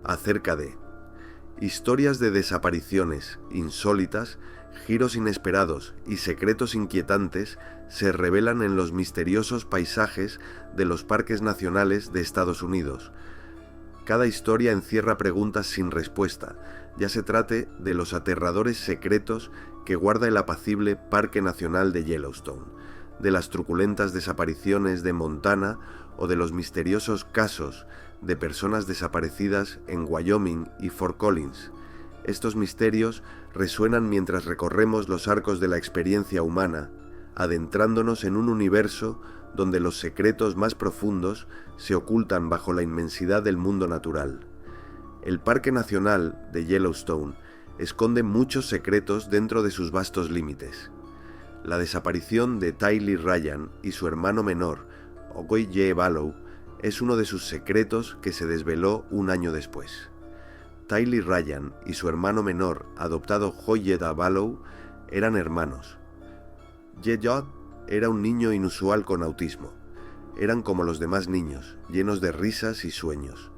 acerca de historias de desapariciones insólitas, giros inesperados y secretos inquietantes se revelan en los misteriosos paisajes de los parques nacionales de Estados Unidos. Cada historia encierra preguntas sin respuesta, ya se trate de los aterradores secretos que guarda el apacible Parque Nacional de Yellowstone, de las truculentas desapariciones de Montana o de los misteriosos casos de personas desaparecidas en Wyoming y Fort Collins. Estos misterios resuenan mientras recorremos los arcos de la experiencia humana, adentrándonos en un universo donde los secretos más profundos se ocultan bajo la inmensidad del mundo natural. El Parque Nacional de Yellowstone esconde muchos secretos dentro de sus vastos límites. La desaparición de Tylee Ryan y su hermano menor, Ojai Ballow, es uno de sus secretos que se desveló un año después. Tylee Ryan y su hermano menor, adoptado Joyeda Ballow, eran hermanos. Yeyot era un niño inusual con autismo. Eran como los demás niños, llenos de risas y sueños.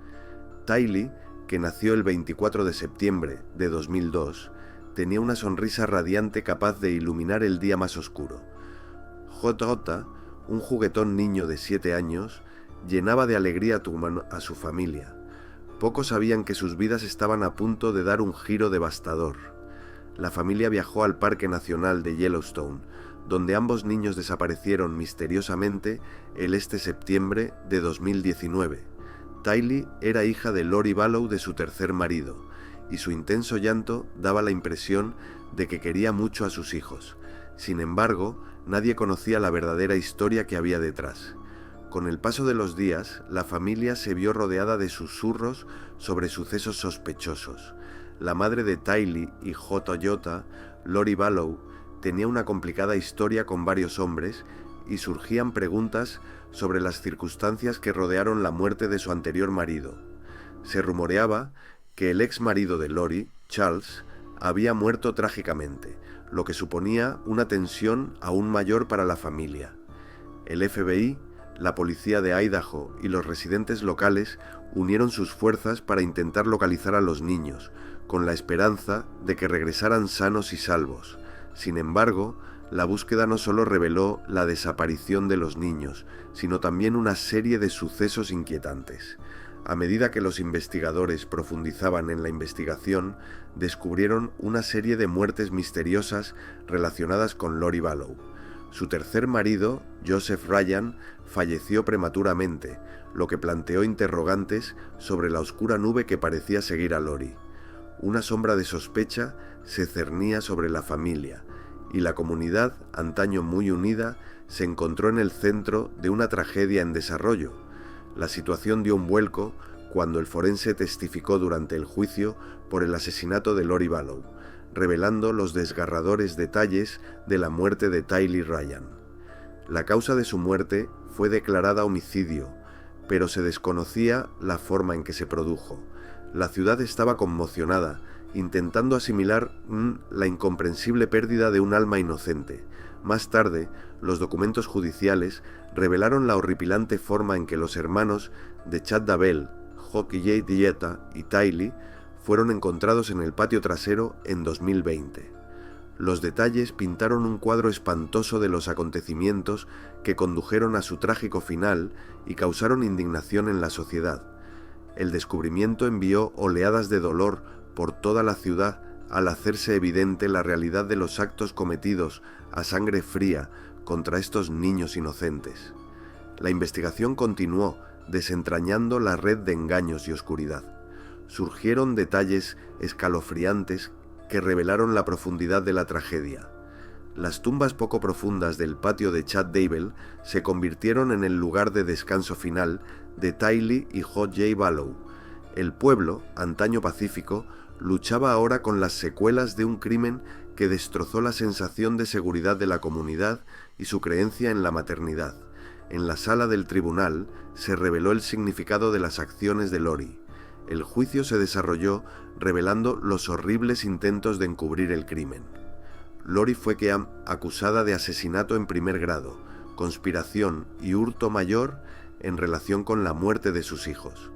Tylee, que nació el 24 de septiembre de 2002, tenía una sonrisa radiante capaz de iluminar el día más oscuro. Jota, un juguetón niño de 7 años, llenaba de alegría a su familia. Pocos sabían que sus vidas estaban a punto de dar un giro devastador. La familia viajó al Parque Nacional de Yellowstone, donde ambos niños desaparecieron misteriosamente el septiembre de 2019. Tylee era hija de Lori Ballow de su tercer marido, y su intenso llanto daba la impresión de que quería mucho a sus hijos. Sin embargo, nadie conocía la verdadera historia que había detrás. Con el paso de los días, la familia se vio rodeada de susurros sobre sucesos sospechosos. La madre de Tylee y Jota, Lori Ballow, tenía una complicada historia con varios hombres y surgían preguntas sobre las circunstancias que rodearon la muerte de su anterior marido. Se rumoreaba que el ex marido de Lori, Charles, había muerto trágicamente, lo que suponía una tensión aún mayor para la familia. El FBI, la policía de Idaho y los residentes locales unieron sus fuerzas para intentar localizar a los niños, con la esperanza de que regresaran sanos y salvos. Sin embargo, la búsqueda no solo reveló la desaparición de los niños, sino también una serie de sucesos inquietantes. A medida que los investigadores profundizaban en la investigación, descubrieron una serie de muertes misteriosas relacionadas con Lori Ballow. Su tercer marido, Joseph Ryan, falleció prematuramente, lo que planteó interrogantes sobre la oscura nube que parecía seguir a Lori. Una sombra de sospecha se cernía sobre la familia, y la comunidad, antaño muy unida, se encontró en el centro de una tragedia en desarrollo. La situación dio un vuelco cuando el forense testificó durante el juicio por el asesinato de Lori Ballow, revelando los desgarradores detalles de la muerte de Tylee Ryan. La causa de su muerte fue declarada homicidio, pero se desconocía la forma en que se produjo. La ciudad estaba conmocionada, intentando asimilar la incomprensible pérdida de un alma inocente. Más tarde, los documentos judiciales revelaron la horripilante forma en que los hermanos de Chad Daybell, Ojai Dieta y Tylee fueron encontrados en el patio trasero en 2020. Los detalles pintaron un cuadro espantoso de los acontecimientos que condujeron a su trágico final y causaron indignación en la sociedad. El descubrimiento envió oleadas de dolor por toda la ciudad al hacerse evidente la realidad de los actos cometidos a sangre fría contra estos niños inocentes. La investigación continuó, desentrañando la red de engaños y oscuridad. Surgieron detalles escalofriantes que revelaron la profundidad de la tragedia. Las tumbas poco profundas del patio de Chad Daybell se convirtieron en el lugar de descanso final de Tylee y Ojai Ballow. El pueblo, antaño pacífico, luchaba ahora con las secuelas de un crimen que destrozó la sensación de seguridad de la comunidad y su creencia en la maternidad. En la sala del tribunal se reveló el significado de las acciones de Lori. El juicio se desarrolló revelando los horribles intentos de encubrir el crimen. Lori fue acusada de asesinato en primer grado, conspiración y hurto mayor en relación con la muerte de sus hijos.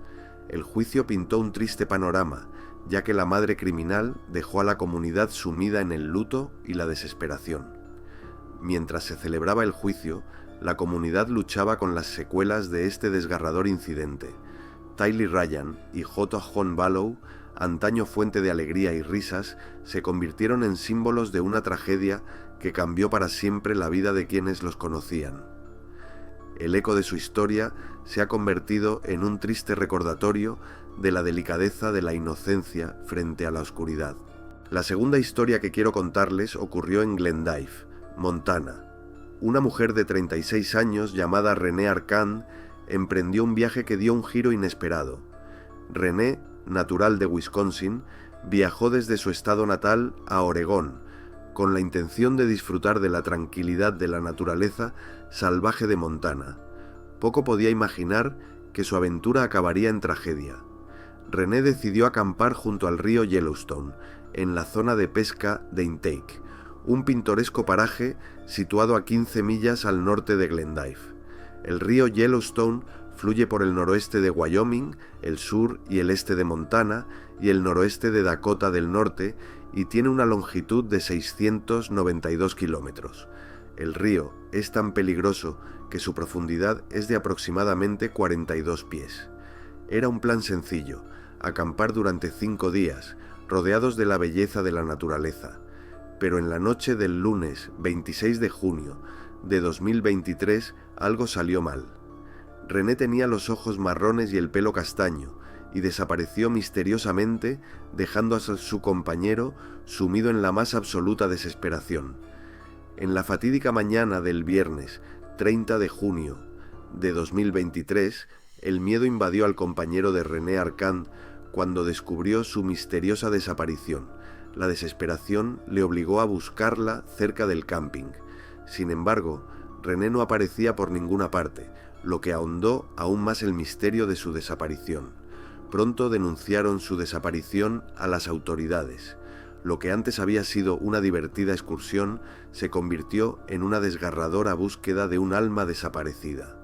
El juicio pintó un triste panorama, ya que la madre criminal dejó a la comunidad sumida en el luto y la desesperación. Mientras se celebraba el juicio, la comunidad luchaba con las secuelas de este desgarrador incidente. Tylee Ryan y J. John Vallow, antaño fuente de alegría y risas, se convirtieron en símbolos de una tragedia que cambió para siempre la vida de quienes los conocían. El eco de su historia se ha convertido en un triste recordatorio de la delicadeza de la inocencia frente a la oscuridad. La segunda historia que quiero contarles ocurrió en Glendive, Montana. Una mujer de 36 años llamada Renee Arcand emprendió un viaje que dio un giro inesperado. Renee, natural de Wisconsin, viajó desde su estado natal a Oregón, con la intención de disfrutar de la tranquilidad de la naturaleza salvaje de Montana. Poco podía imaginar que su aventura acabaría en tragedia. Renee decidió acampar junto al río Yellowstone, en la zona de pesca de Intake, un pintoresco paraje situado a 15 millas al norte de Glendive. El río Yellowstone fluye por el noroeste de Wyoming, el sur y el este de Montana y el noroeste de Dakota del Norte, y tiene una longitud de 692 kilómetros. El río es tan peligroso que su profundidad es de aproximadamente 42 pies. Era un plan sencillo: acampar durante 5 días, rodeados de la belleza de la naturaleza. Pero en la noche del lunes 26 de junio de 2023 algo salió mal. Renee tenía los ojos marrones y el pelo castaño, y desapareció misteriosamente, dejando a su compañero sumido en la más absoluta desesperación. En la fatídica mañana del viernes 30 de junio de 2023, el miedo invadió al compañero de Renee Arcand cuando descubrió su misteriosa desaparición. La desesperación le obligó a buscarla cerca del camping. Sin embargo, Renee no aparecía por ninguna parte, lo que ahondó aún más el misterio de su desaparición. Pronto denunciaron su desaparición a las autoridades. Lo que antes había sido una divertida excursión se convirtió en una desgarradora búsqueda de un alma desaparecida.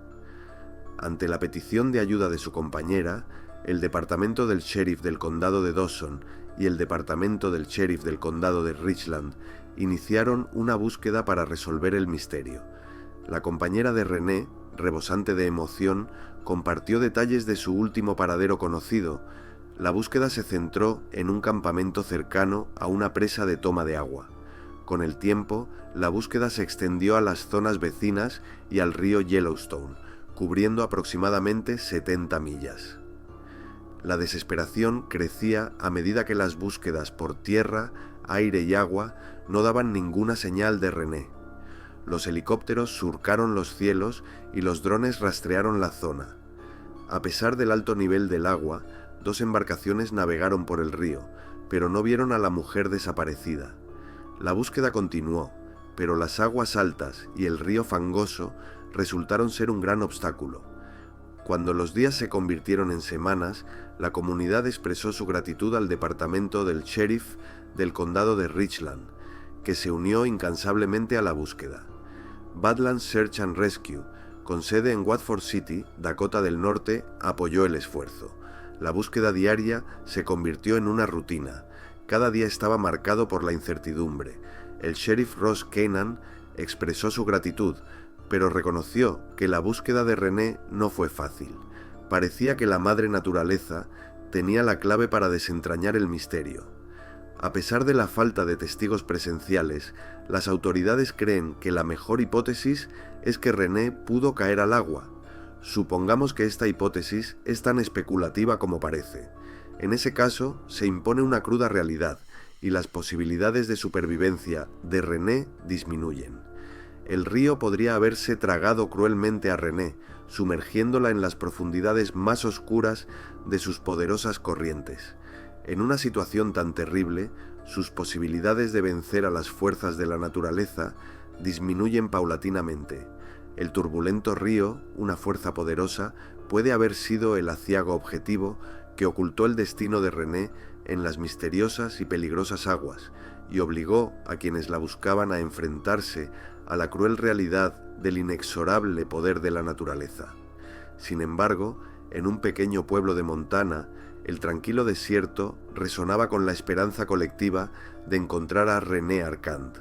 Ante la petición de ayuda de su compañera, el departamento del sheriff del condado de Dawson y el departamento del sheriff del condado de Richland iniciaron una búsqueda para resolver el misterio. La compañera de Renee, rebosante de emoción, compartió detalles de su último paradero conocido. La búsqueda se centró en un campamento cercano a una presa de toma de agua. Con el tiempo, la búsqueda se extendió a las zonas vecinas y al río Yellowstone, cubriendo aproximadamente 70 millas. La desesperación crecía a medida que las búsquedas por tierra, aire y agua no daban ninguna señal de Renee. Los helicópteros surcaron los cielos y los drones rastrearon la zona. A pesar del alto nivel del agua, 2 embarcaciones navegaron por el río, pero no vieron a la mujer desaparecida. La búsqueda continuó, pero las aguas altas y el río fangoso resultaron ser un gran obstáculo. Cuando los días se convirtieron en semanas, la comunidad expresó su gratitud al departamento del sheriff del condado de Richland, que se unió incansablemente a la búsqueda. Badlands Search and Rescue, con sede en Watford City, Dakota del Norte, apoyó el esfuerzo. La búsqueda diaria se convirtió en una rutina. Cada día estaba marcado por la incertidumbre. El sheriff Ross Keenan expresó su gratitud, pero reconoció que la búsqueda de Renee no fue fácil. Parecía que la madre naturaleza tenía la clave para desentrañar el misterio. A pesar de la falta de testigos presenciales, las autoridades creen que la mejor hipótesis es que Renee pudo caer al agua. Supongamos que esta hipótesis es tan especulativa como parece. En ese caso, se impone una cruda realidad y las posibilidades de supervivencia de Renee disminuyen. El río podría haberse tragado cruelmente a Renee, sumergiéndola en las profundidades más oscuras de sus poderosas corrientes. En una situación tan terrible, sus posibilidades de vencer a las fuerzas de la naturaleza disminuyen paulatinamente. El turbulento río, una fuerza poderosa, puede haber sido el aciago objetivo que ocultó el destino de Renee en las misteriosas y peligrosas aguas y obligó a quienes la buscaban a enfrentarse a la cruel realidad del inexorable poder de la naturaleza. Sin embargo, En un pequeño pueblo de Montana, el tranquilo desierto resonaba con la esperanza colectiva de encontrar a René Arcand.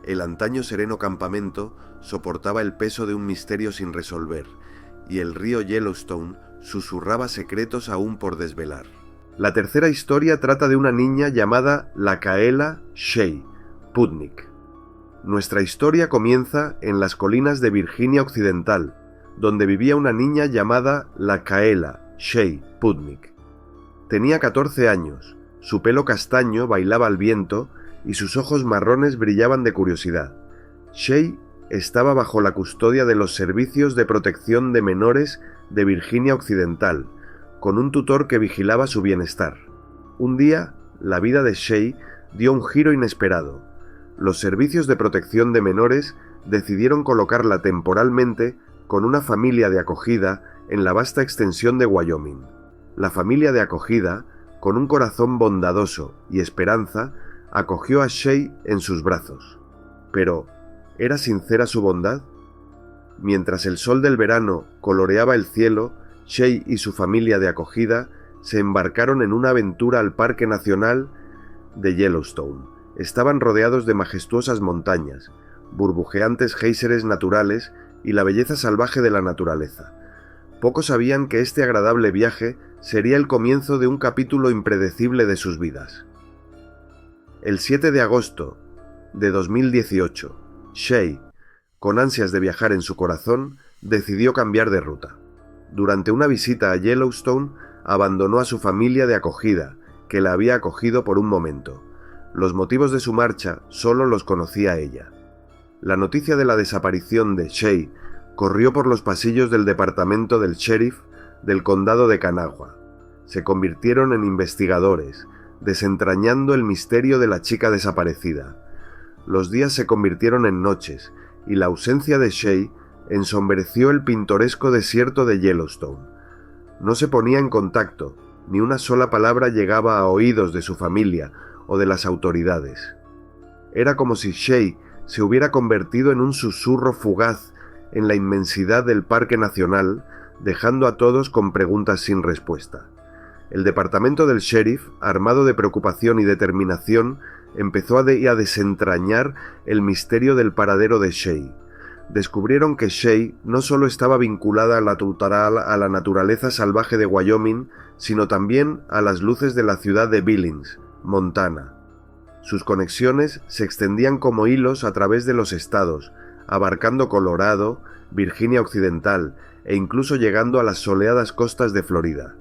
El antaño sereno campamento soportaba el peso de un misterio sin resolver, y el río Yellowstone susurraba secretos aún por desvelar. La tercera historia trata de una niña llamada Lacaela Shea Putnick. Nuestra historia comienza en las colinas de Virginia Occidental, donde vivía una niña llamada Lacaela Shea Putnick. Tenía 14 años, su pelo castaño bailaba al viento y sus ojos marrones brillaban de curiosidad. Shea estaba bajo la custodia de los Servicios de Protección de Menores de Virginia Occidental, con un tutor que vigilaba su bienestar. Un día, la vida de Shea dio un giro inesperado. Los Servicios de Protección de Menores decidieron colocarla temporalmente con una familia de acogida en la vasta extensión de Wyoming. La familia de acogida, con un corazón bondadoso y esperanza, acogió a Shea en sus brazos. Pero, ¿era sincera su bondad? Mientras el sol del verano coloreaba el cielo, Shea y su familia de acogida se embarcaron en una aventura al Parque Nacional de Yellowstone. Estaban rodeados de majestuosas montañas, burbujeantes géiseres naturales y la belleza salvaje de la naturaleza. Pocos sabían que este agradable viaje sería el comienzo de un capítulo impredecible de sus vidas. El 7 de agosto de 2018, Shea, con ansias de viajar en su corazón, decidió cambiar de ruta. Durante una visita a Yellowstone, abandonó a su familia de acogida, que la había acogido por un momento. Los motivos de su marcha solo los conocía ella. La noticia de la desaparición de Shea corrió por los pasillos del departamento del sheriff del condado de Kanawha. Se convirtieron en investigadores, desentrañando el misterio de la chica desaparecida. Los días se convirtieron en noches, y la ausencia de Shea ensombreció el pintoresco desierto de Yellowstone. No se ponía en contacto, ni una sola palabra llegaba a oídos de su familia o de las autoridades. Era como si Shea se hubiera convertido en un susurro fugaz en la inmensidad del Parque Nacional, dejando a todos con preguntas sin respuesta. El departamento del sheriff, armado de preocupación y determinación, empezó a desentrañar el misterio del paradero de Shea. Descubrieron que Shea no solo estaba vinculada a la naturaleza salvaje de Wyoming, sino también a las luces de la ciudad de Billings, Montana. Sus conexiones se extendían como hilos a través de los estados, abarcando Colorado, Virginia Occidental e incluso llegando a las soleadas costas de Florida.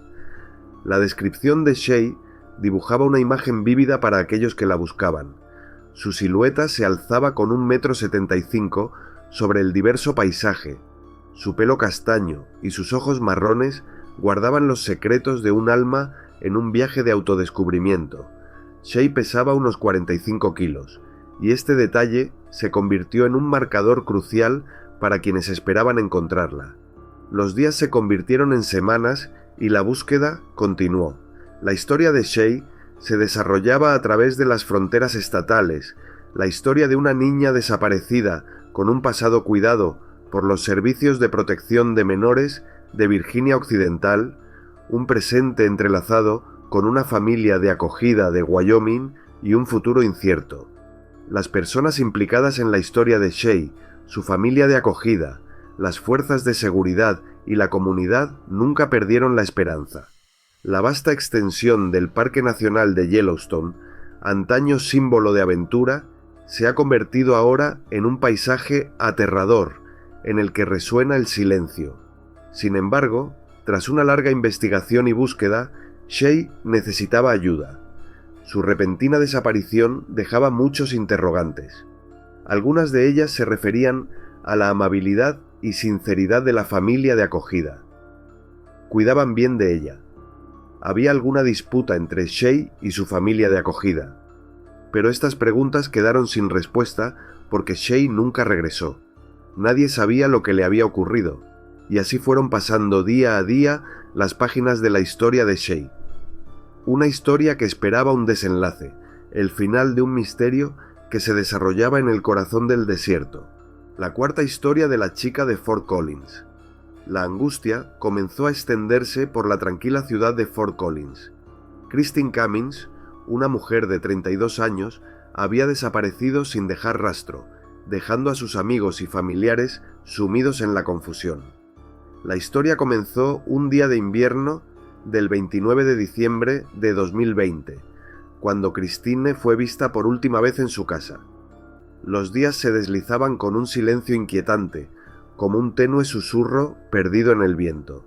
La descripción de Shea dibujaba una imagen vívida para aquellos que la buscaban. Su silueta se alzaba con 1,75 m sobre el diverso paisaje. Su pelo castaño y sus ojos marrones guardaban los secretos de un alma en un viaje de autodescubrimiento. Shea pesaba unos 45 kilos, y este detalle se convirtió en un marcador crucial para quienes esperaban encontrarla. Los días se convirtieron en semanas y la búsqueda continuó. La historia de Shea se desarrollaba a través de las fronteras estatales, la historia de una niña desaparecida con un pasado cuidado por los Servicios de Protección de Menores de Virginia Occidental, un presente entrelazado con una familia de acogida de Wyoming y un futuro incierto. Las personas implicadas en la historia de Shea, su familia de acogida, las fuerzas de seguridad y la comunidad nunca perdieron la esperanza. La vasta extensión del Parque Nacional de Yellowstone, antaño símbolo de aventura, se ha convertido ahora en un paisaje aterrador en el que resuena el silencio. Sin embargo, tras una larga investigación y búsqueda, Shea necesitaba ayuda. Su repentina desaparición dejaba muchos interrogantes. Algunas de ellas se referían a la amabilidad y sinceridad de la familia de acogida. Cuidaban bien de ella. Había alguna disputa entre Shea y su familia de acogida. Pero estas preguntas quedaron sin respuesta porque Shea nunca regresó. Nadie sabía lo que le había ocurrido, y así fueron pasando día a día las páginas de la historia de Shea. Una historia que esperaba un desenlace, el final de un misterio que se desarrollaba en el corazón del desierto. La cuarta historia de la chica de Fort Collins. La angustia comenzó a extenderse por la tranquila ciudad de Fort Collins. Christine Cummings, una mujer de 32 años, había desaparecido sin dejar rastro, dejando a sus amigos y familiares sumidos en la confusión. La historia comenzó un día de invierno del 29 de diciembre de 2020, cuando Christine fue vista por última vez en su casa. Los días se deslizaban con un silencio inquietante, como un tenue susurro perdido en el viento.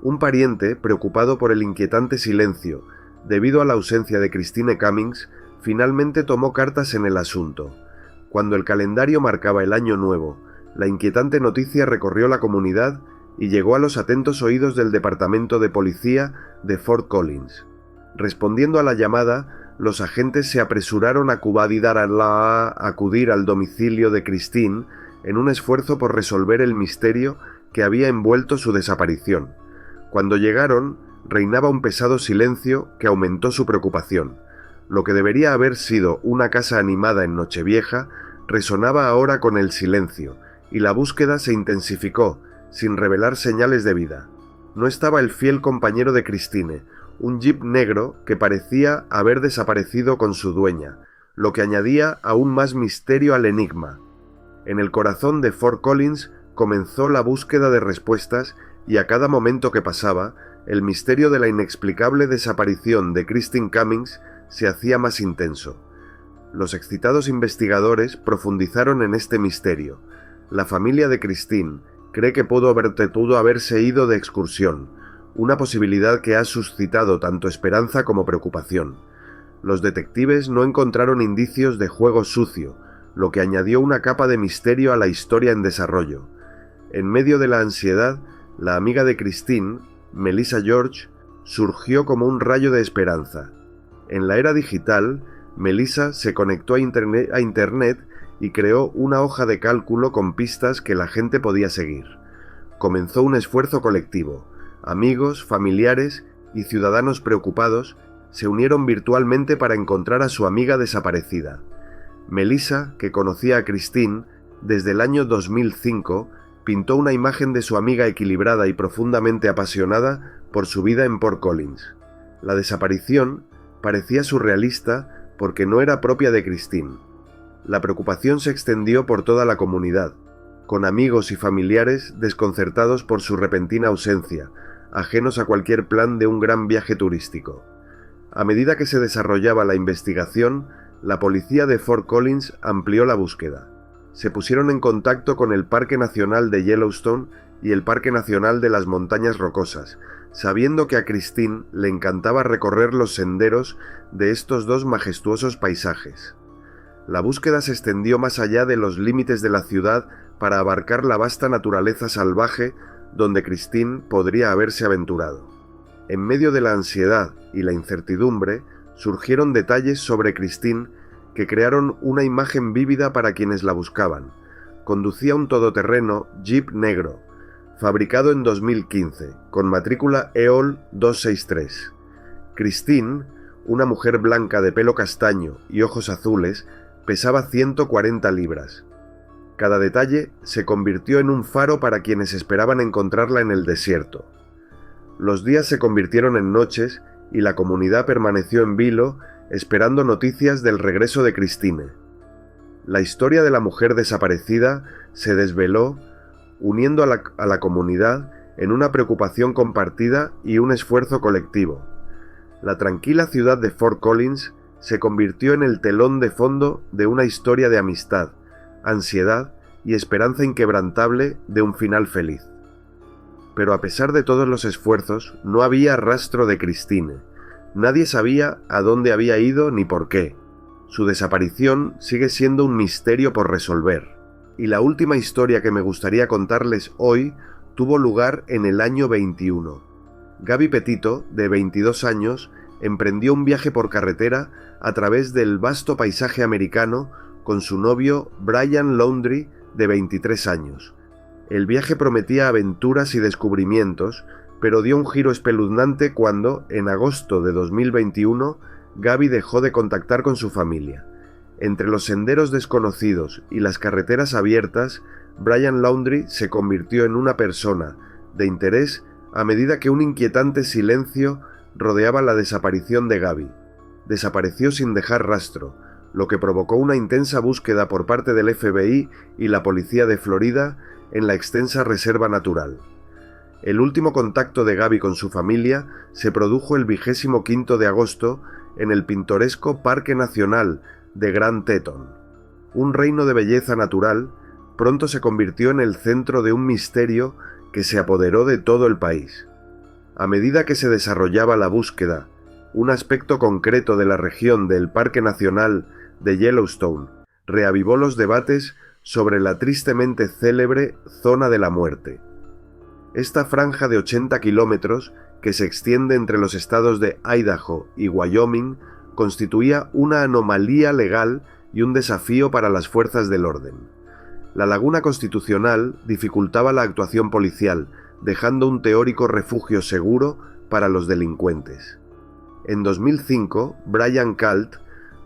Un pariente, preocupado por el inquietante silencio, debido a la ausencia de Christine Cummings, finalmente tomó cartas en el asunto. Cuando el calendario marcaba el año nuevo, la inquietante noticia recorrió la comunidad y llegó a los atentos oídos del Departamento de Policía de Fort Collins. Respondiendo a la llamada, los agentes se apresuraron a acudir al domicilio de Christine en un esfuerzo por resolver el misterio que había envuelto su desaparición. Cuando llegaron, reinaba un pesado silencio que aumentó su preocupación. Lo que debería haber sido una casa animada en Nochevieja resonaba ahora con el silencio, y la búsqueda se intensificó, sin revelar señales de vida. No estaba el fiel compañero de Christine, un jeep negro que parecía haber desaparecido con su dueña, lo que añadía aún más misterio al enigma. En el corazón de Fort Collins comenzó la búsqueda de respuestas y a cada momento que pasaba, el misterio de la inexplicable desaparición de Christine Cummings se hacía más intenso. Los excitados investigadores profundizaron en este misterio. La familia de Christine cree que pudo haberse ido de excursión, una posibilidad que ha suscitado tanto esperanza como preocupación. Los detectives no encontraron indicios de juego sucio, lo que añadió una capa de misterio a la historia en desarrollo. En medio de la ansiedad, la amiga de Christine, Melissa George, surgió como un rayo de esperanza. En la era digital, Melissa se conectó a Internet y creó una hoja de cálculo con pistas que la gente podía seguir. Comenzó un esfuerzo colectivo. Amigos, familiares y ciudadanos preocupados se unieron virtualmente para encontrar a su amiga desaparecida. Melissa, que conocía a Christine desde el año 2005, pintó una imagen de su amiga equilibrada y profundamente apasionada por su vida en Fort Collins. La desaparición parecía surrealista porque no era propia de Christine. La preocupación se extendió por toda la comunidad, con amigos y familiares desconcertados por su repentina ausencia, ajenos a cualquier plan de un gran viaje turístico. A medida que se desarrollaba la investigación, la policía de Fort Collins amplió la búsqueda. Se pusieron en contacto con el Parque Nacional de Yellowstone y el Parque Nacional de las Montañas Rocosas, sabiendo que a Christine le encantaba recorrer los senderos de estos dos majestuosos paisajes. La búsqueda se extendió más allá de los límites de la ciudad para abarcar la vasta naturaleza salvaje donde Christine podría haberse aventurado. En medio de la ansiedad y la incertidumbre, surgieron detalles sobre Christine que crearon una imagen vívida para quienes la buscaban. Conducía un todoterreno Jeep negro, fabricado en 2015, con matrícula EOL 263. Christine, una mujer blanca de pelo castaño y ojos azules, pesaba 140 libras. Cada detalle se convirtió en un faro para quienes esperaban encontrarla en el desierto. Los días se convirtieron en noches y la comunidad permaneció en vilo esperando noticias del regreso de Christine. La historia de la mujer desaparecida se desveló, uniendo a la comunidad en una preocupación compartida y un esfuerzo colectivo. La tranquila ciudad de Fort Collins se convirtió en el telón de fondo de una historia de amistad, ansiedad y esperanza inquebrantable de un final feliz. Pero a pesar de todos los esfuerzos, no había rastro de Christine. Nadie sabía a dónde había ido ni por qué. Su desaparición sigue siendo un misterio por resolver. Y la última historia que me gustaría contarles hoy tuvo lugar en el año 21. Gaby Petito, de 22 años, emprendió un viaje por carretera a través del vasto paisaje americano con su novio Brian Laundrie, de 23 años. El viaje prometía aventuras y descubrimientos, pero dio un giro espeluznante cuando, en agosto de 2021, Gaby dejó de contactar con su familia. Entre los senderos desconocidos y las carreteras abiertas, Brian Laundrie se convirtió en una persona de interés a medida que un inquietante silencio rodeaba la desaparición de Gaby. Desapareció sin dejar rastro, lo que provocó una intensa búsqueda por parte del FBI y la policía de Florida en la extensa reserva natural. El último contacto de Gaby con su familia se produjo el 25 de agosto en el pintoresco Parque Nacional de Grand Teton. Un reino de belleza natural pronto se convirtió en el centro de un misterio que se apoderó de todo el país. A medida que se desarrollaba la búsqueda, un aspecto concreto de la región del Parque Nacional de Yellowstone reavivó los debates sobre la tristemente célebre Zona de la Muerte. Esta franja de 80 kilómetros, que se extiende entre los estados de Idaho y Wyoming, constituía una anomalía legal y un desafío para las fuerzas del orden. La laguna constitucional dificultaba la actuación policial, dejando un teórico refugio seguro para los delincuentes. En 2005, Brian Kalt,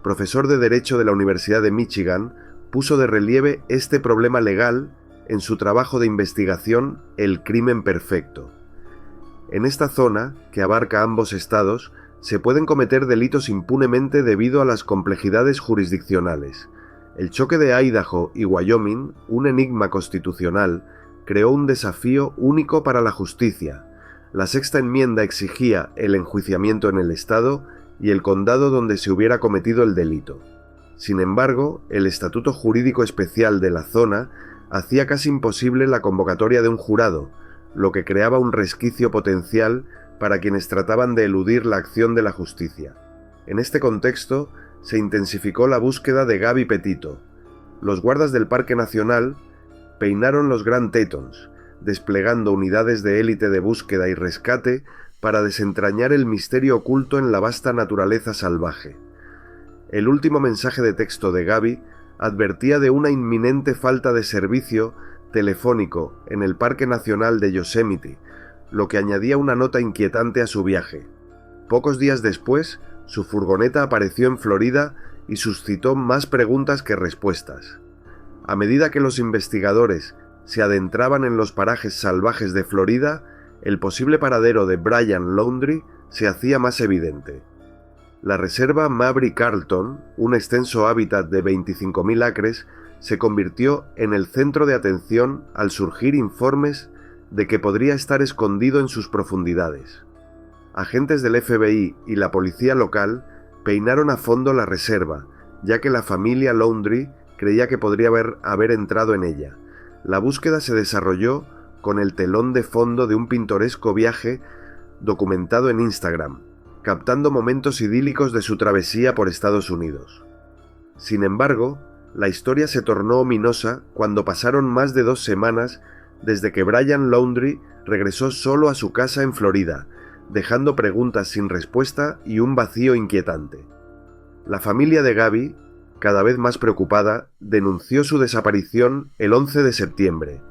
profesor de Derecho de la Universidad de Michigan, puso de relieve este problema legal en su trabajo de investigación El crimen perfecto. En esta zona, que abarca ambos estados, se pueden cometer delitos impunemente debido a las complejidades jurisdiccionales. El choque de Idaho y Wyoming, un enigma constitucional, creó un desafío único para la justicia. La sexta enmienda exigía el enjuiciamiento en el estado y el condado donde se hubiera cometido el delito. Sin embargo, el estatuto jurídico especial de la zona hacía casi imposible la convocatoria de un jurado, lo que creaba un resquicio potencial para quienes trataban de eludir la acción de la justicia. En este contexto, se intensificó la búsqueda de Gaby Petito. Los guardas del Parque Nacional peinaron los Grand Tetons, desplegando unidades de élite de búsqueda y rescate para desentrañar el misterio oculto en la vasta naturaleza salvaje. El último mensaje de texto de Gaby advertía de una inminente falta de servicio telefónico en el Parque Nacional de Yosemite, lo que añadía una nota inquietante a su viaje. Pocos días después, su furgoneta apareció en Florida y suscitó más preguntas que respuestas. A medida que los investigadores se adentraban en los parajes salvajes de Florida, el posible paradero de Brian Laundrie se hacía más evidente. La reserva Mabry-Carlton, un extenso hábitat de 25.000 acres, se convirtió en el centro de atención al surgir informes de que podría estar escondido en sus profundidades. Agentes del FBI y la policía local peinaron a fondo la reserva, ya que la familia Laundrie creía que podría haber entrado en ella. La búsqueda se desarrolló con el telón de fondo de un pintoresco viaje documentado en Instagram, captando momentos idílicos de su travesía por Estados Unidos. Sin embargo, la historia se tornó ominosa cuando pasaron más de 2 semanas desde que Brian Laundrie regresó solo a su casa en Florida, dejando preguntas sin respuesta y un vacío inquietante. La familia de Gaby, cada vez más preocupada, denunció su desaparición el 11 de septiembre.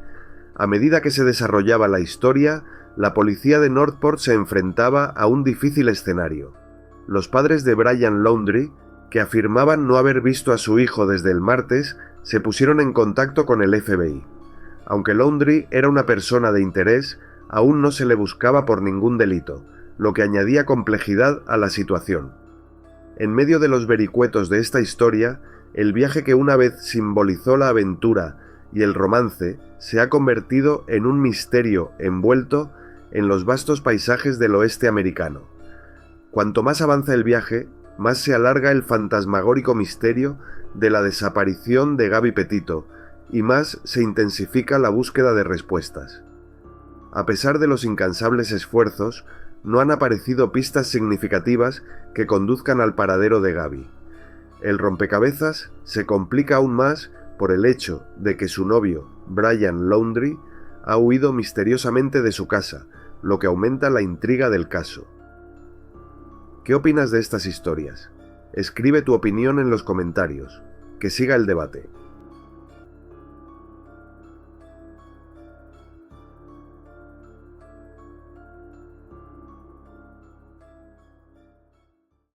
A medida que se desarrollaba la historia, la policía de Northport se enfrentaba a un difícil escenario. Los padres de Brian Laundrie, que afirmaban no haber visto a su hijo desde el martes, se pusieron en contacto con el FBI. Aunque Laundrie era una persona de interés, aún no se le buscaba por ningún delito, lo que añadía complejidad a la situación. En medio de los vericuetos de esta historia, el viaje que una vez simbolizó la aventura y el romance se ha convertido en un misterio envuelto en los vastos paisajes del oeste americano. Cuanto más avanza el viaje, más se alarga el fantasmagórico misterio de la desaparición de Gaby Petito y más se intensifica la búsqueda de respuestas. A pesar de los incansables esfuerzos, no han aparecido pistas significativas que conduzcan al paradero de Gaby. El rompecabezas se complica aún más por el hecho de que su novio, Brian Laundrie, ha huido misteriosamente de su casa, lo que aumenta la intriga del caso. ¿Qué opinas de estas historias? Escribe tu opinión en los comentarios. Que siga el debate.